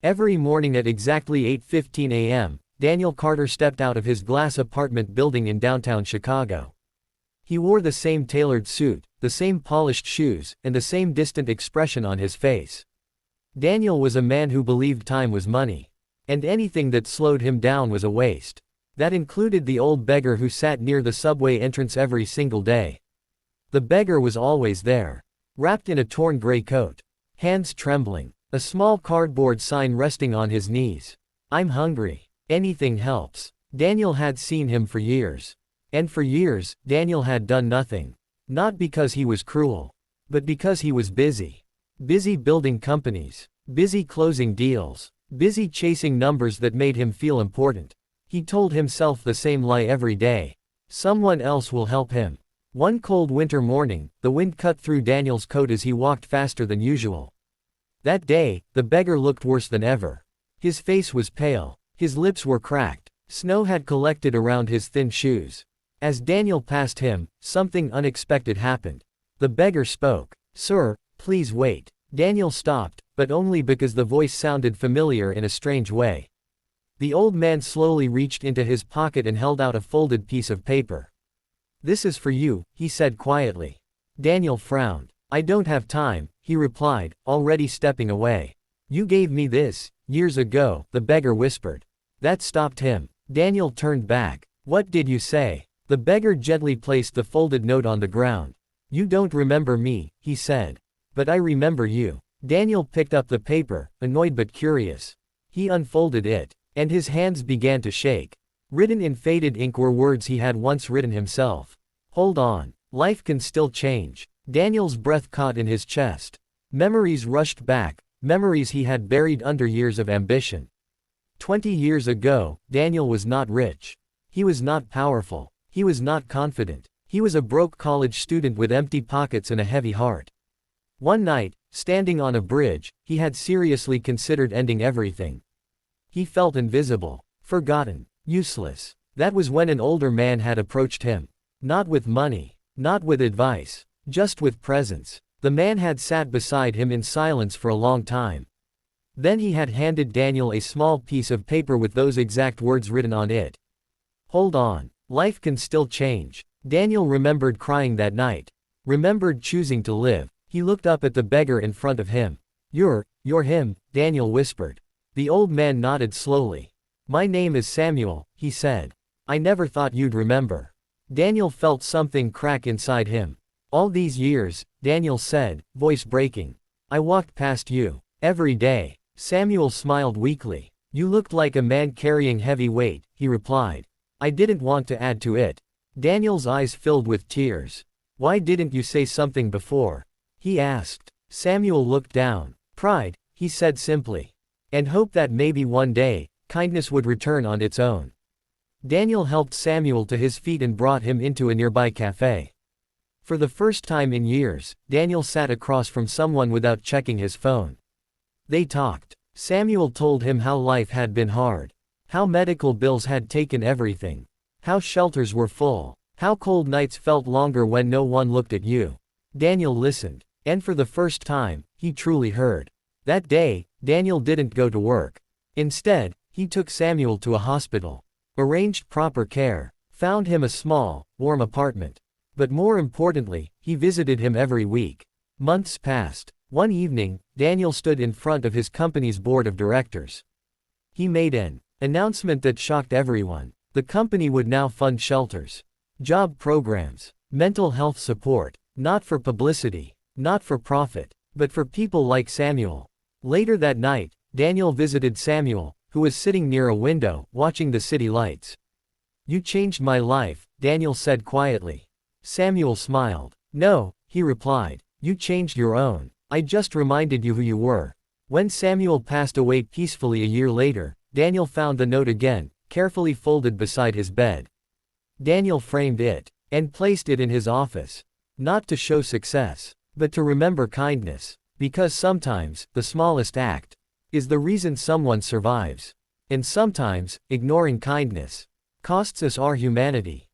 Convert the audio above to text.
Every morning at exactly 8:15 a.m., Daniel Carter stepped out of his glass apartment building in downtown Chicago. He wore the same tailored suit, the same polished shoes, and the same distant expression on his face. Daniel was a man who believed time was money. And anything that slowed him down was a waste. That included the old beggar who sat near the subway entrance every single day. The beggar was always there, wrapped in a torn gray coat, hands trembling, a small cardboard sign resting on his knees. "I'm hungry. Anything helps." Daniel had seen him for years. And for years, Daniel had done nothing. Not because he was cruel, but because he was busy. Busy building companies. Busy closing deals. Busy chasing numbers that made him feel important. He told himself the same lie every day. Someone else will help him. One cold winter morning, the wind cut through Daniel's coat as he walked faster than usual. That day, the beggar looked worse than ever. His face was pale. His lips were cracked. Snow had collected around his thin shoes. As Daniel passed him, something unexpected happened. The beggar spoke. "Sir, please wait." Daniel stopped, but only because the voice sounded familiar in a strange way. The old man slowly reached into his pocket and held out a folded piece of paper. "This is for you," he said quietly. Daniel frowned. "I don't have time," he replied, already stepping away. "You gave me this years ago," the beggar whispered. That stopped him. Daniel turned back. "What did you say?" The beggar gently placed the folded note on the ground. "You don't remember me," he said. "But I remember you." Daniel picked up the paper, annoyed but curious. He unfolded it, and his hands began to shake. Written in faded ink were words he had once written himself. "Hold on. Life can still change." Daniel's breath caught in his chest. Memories rushed back, memories he had buried under years of ambition. 20 years ago, Daniel was not rich. He was not powerful. He was not confident. He was a broke college student with empty pockets and a heavy heart. One night, standing on a bridge, he had seriously considered ending everything. He felt invisible, forgotten, useless. That was when an older man had approached him. Not with money, not with advice, just with presence. The man had sat beside him in silence for a long time. Then he had handed Daniel a small piece of paper with those exact words written on it. "Hold on. Life can still change." Daniel remembered crying that night. Remembered choosing to live. He looked up at the beggar in front of him. You're him," Daniel whispered. The old man nodded slowly. "My name is Samuel," he said. "I never thought you'd remember." Daniel felt something crack inside him. "All these years," Daniel said, voice breaking. "I walked past you. Every day." Samuel smiled weakly. "You looked like a man carrying heavy weight," he replied. "I didn't want to add to it." Daniel's eyes filled with tears. "Why didn't you say something before?" he asked. Samuel looked down. "Pride," he said simply. "And hope that maybe one day, kindness would return on its own." Daniel helped Samuel to his feet and brought him into a nearby cafe. For the first time in years, Daniel sat across from someone without checking his phone. They talked. Samuel told him how life had been hard. How medical bills had taken everything. How shelters were full. How cold nights felt longer when no one looked at you. Daniel listened. And for the first time, he truly heard. That day, Daniel didn't go to work. Instead, he took Samuel to a hospital. Arranged proper care. Found him a small, warm apartment. But more importantly, he visited him every week. Months passed. One evening, Daniel stood in front of his company's board of directors. He made an announcement that shocked everyone. The company would now fund shelters, job programs, mental health support, not for publicity, not for profit, but for people like Samuel. Later that night, Daniel visited Samuel, who was sitting near a window, watching the city lights. "You changed my life," Daniel said quietly. Samuel smiled. "No," he replied. "You changed your own. I just reminded you who you were." When Samuel passed away peacefully a year later, Daniel found the note again, carefully folded beside his bed. Daniel framed it, and placed it in his office. Not to show success, but to remember kindness. Because sometimes, the smallest act is the reason someone survives. And sometimes, ignoring kindness costs us our humanity.